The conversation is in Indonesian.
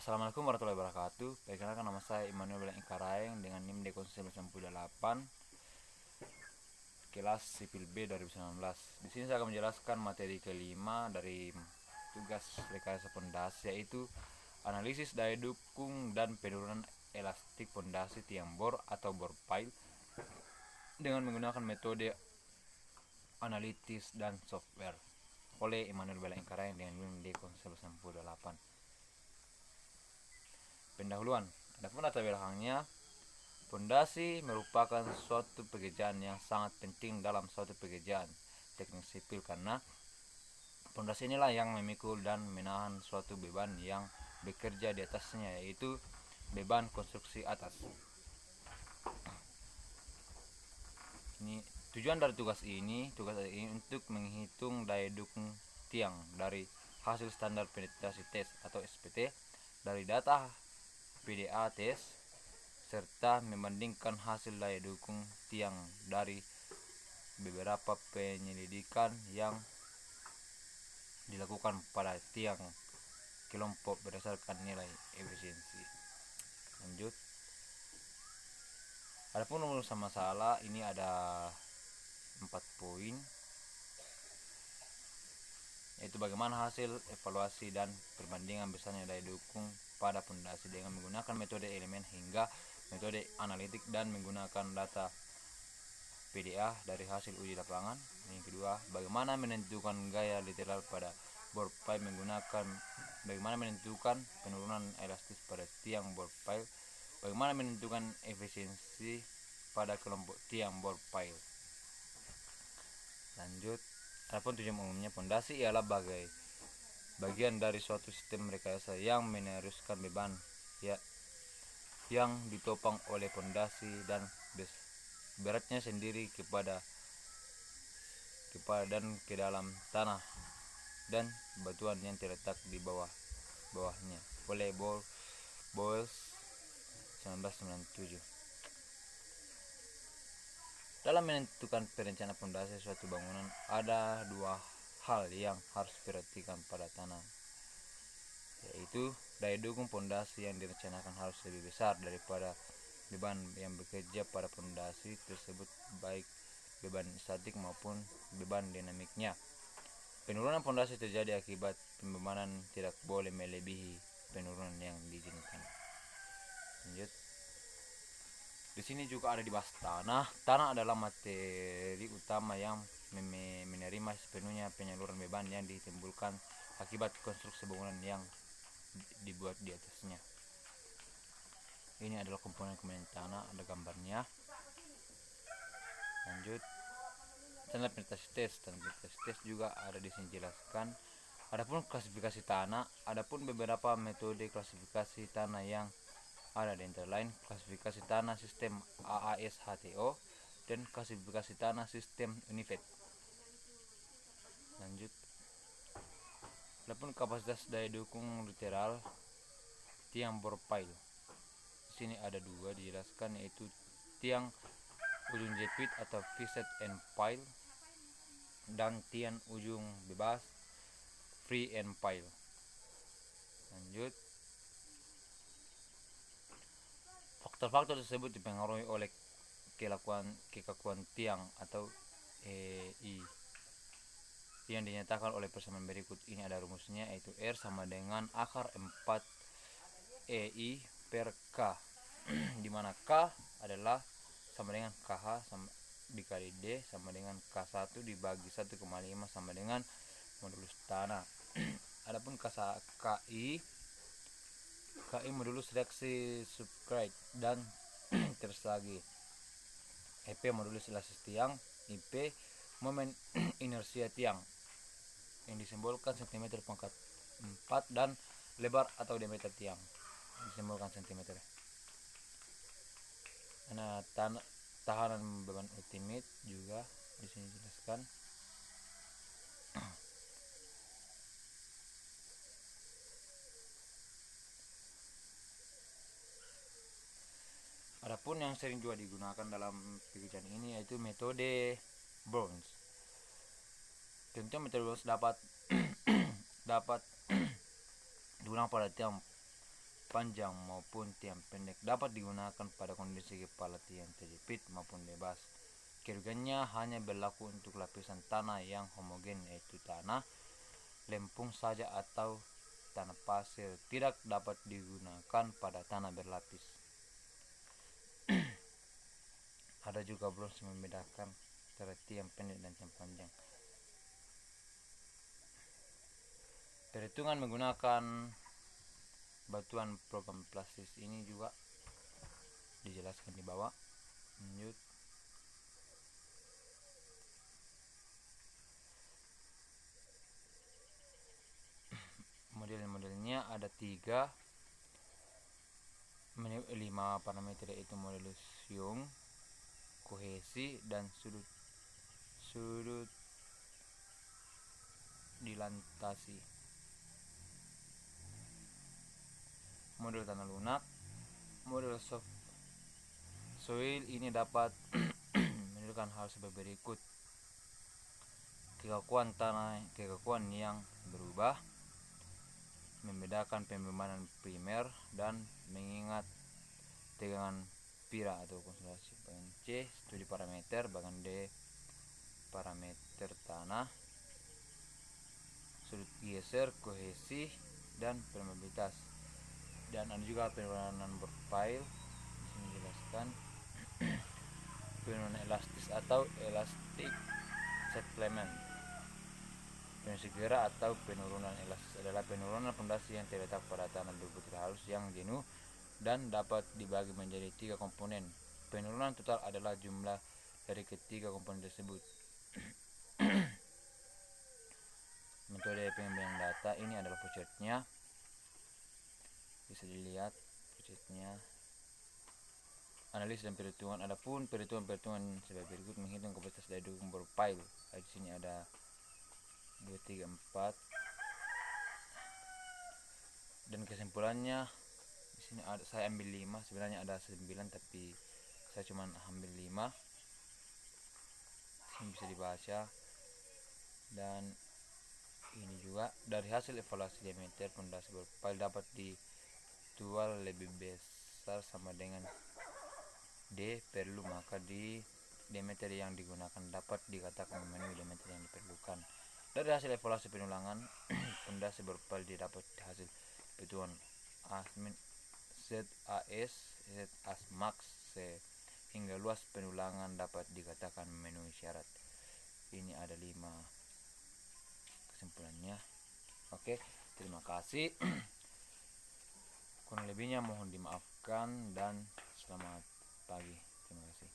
Assalamualaikum warahmatullahi wabarakatuh. Perkenalkan, nama saya Immanuel Belang Ikaraeng dengan NIM D0998 kelas sipil B 2019. Di sini saya akan menjelaskan materi kelima dari tugas rekayasa pondasi, yaitu analisis daya dukung dan penurunan elastik pondasi tiang bor atau bor pile dengan menggunakan metode analitis dan software oleh Immanuel Belang Ikaraeng dengan NIM D0998. Pendahuluan. Adapun latar belakangnya, pondasi merupakan suatu pekerjaan yang sangat penting dalam suatu pekerjaan teknik sipil karena pondasi inilah yang memikul dan menahan suatu beban yang bekerja di atasnya, yaitu beban konstruksi atas. Ini tujuan dari tugas ini untuk menghitung daya dukung tiang dari hasil standar penetrasi tes atau SPT dari data PDA tes serta membandingkan hasil daya dukung tiang dari beberapa penyelidikan yang dilakukan pada tiang kelompok berdasarkan nilai efisiensi. Lanjut. Adapun rumusan masalah ini ada 4 poin, yaitu bagaimana hasil evaluasi dan perbandingan besarnya daya dukung pada pondasi dengan menggunakan metode elemen hingga metode analitik dan menggunakan data PDA dari hasil uji lapangan. Yang kedua, bagaimana menentukan gaya literal pada bor pile bagaimana menentukan penurunan elastis pada tiang bor pile, bagaimana menentukan efisiensi pada kelompok tiang bor pile. Lanjut. Adapun tujuan umumnya, pondasi ialah bagian dari suatu sistem rekayasa yang meneruskan beban yang ditopang oleh pondasi dan beratnya sendiri kepada dan ke dalam tanah dan batuan yang terletak di bawahnya oleh Bowles 1997. Dalam menentukan perencanaan pondasi suatu bangunan, ada dua hal yang harus diperhatikan pada tanah, yaitu daya dukung pondasi yang direncanakan harus lebih besar daripada beban yang bekerja pada pondasi tersebut, baik beban statik maupun beban dinamiknya. Penurunan pondasi terjadi akibat pembebanan tidak boleh melebihi penurunan yang diizinkan. Lanjut. Di sini juga ada dibahas tanah. Tanah adalah materi utama yang menerima sepenuhnya penyaluran beban yang ditimbulkan akibat konstruksi bangunan yang dibuat di atasnya. Ini adalah komponen-komponen tanah, ada gambarnya. Lanjut. Standar penetrasi tes juga ada di sini jelaskan. Adapun klasifikasi tanah, adapun beberapa metode klasifikasi tanah yang ada di antara lain klasifikasi tanah sistem AAS-HTO dan klasifikasi tanah sistem UNIFED. Lanjut. Adapun kapasitas daya dukung literal tiang bor pile. Di sini ada dua dijelaskan, yaitu tiang ujung jepit atau fixed end pile dan tiang ujung bebas free end pile. Lanjut. Faktor-faktor tersebut dipengaruhi oleh kekakuan tiang atau EI yang dinyatakan oleh persamaan berikut. Ini ada rumusnya, yaitu R sama dengan akar 4 EI per K di mana K adalah sama dengan KH dikali D sama dengan K1 dibagi 1,5 sama dengan modulus tanah. Adapun KI modulus reaksi substrate dan tersagi. EP modulus elastis tiang, IP momen inersia tiang yang disimbolkan cm pangkat 4 dan lebar atau diameter tiang disimbolkan cm. Nah, tahanan beban ultimate juga di sini dijelaskan. Adapun yang sering juga digunakan dalam pekerjaan ini yaitu metode Burns. Tentu metode Burns dapat digunakan pada tiang panjang maupun tiang pendek dapat digunakan pada kondisi kepala tiang terjepit maupun bebas. Kerugiannya hanya berlaku untuk lapisan tanah yang homogen, yaitu tanah lempung saja atau tanah pasir. Tidak dapat digunakan pada tanah berlapis. Ada juga bronze membedakan antara tiang pendek dan tiang panjang. Perhitungan menggunakan batuan program plastis ini juga dijelaskan di bawah. Lanjut. Model-modelnya ada 5 parameter, yaitu modulus Young, kohesi, dan sudut dilantasi. Model tanah lunak. Model soft soil ini dapat menunjukkan hal sebagai berikut: kekakuan tanah, kekakuan yang berubah, membedakan pembebanan primer, dan mengingat tegangan pira atau konsentrasi. Bagian C, studi parameter. Bagian D, parameter tanah, sudut geser, kohesi, dan permeabilitas. Dan ada juga penurunan profile. Di sini dijelaskan penurunan elastis atau elastic settlement. Penurunan segera atau penurunan elastis adalah penurunan fondasi yang terletak pada tanah berbutir halus yang jenuh dan dapat dibagi menjadi 3 komponen. Penurunan total adalah jumlah dari ketiga komponen tersebut. Metode pengambilan data ini adalah flowchartnya, bisa dilihat flowchartnya. Analisis dan perhitungan. Adapun perhitungan sebagai berikut: menghitung kapasitas daya dukung profile. Di sini ada 2, 3, 4. Dan kesimpulannya di sini ada, saya ambil 5, sebenarnya ada 9 tapi saya cuma ambil 5. Ini bisa dibaca. Dan ini juga dari hasil evaluasi diameter pondasi profile dapat dijual lebih besar sama dengan D perlu, maka di diameter yang digunakan dapat dikatakan memenuhi diameter yang diperlukan. Dari hasil evaluasi penulangan pondasi profile didapat hasil perhitungan ZAS, ZAS max sehingga luas penulangan dapat dikatakan memenuhi syarat. Ini ada 5 kesimpulannya. Oke, terima kasih. Kurang lebihnya mohon dimaafkan dan selamat pagi. Terima kasih.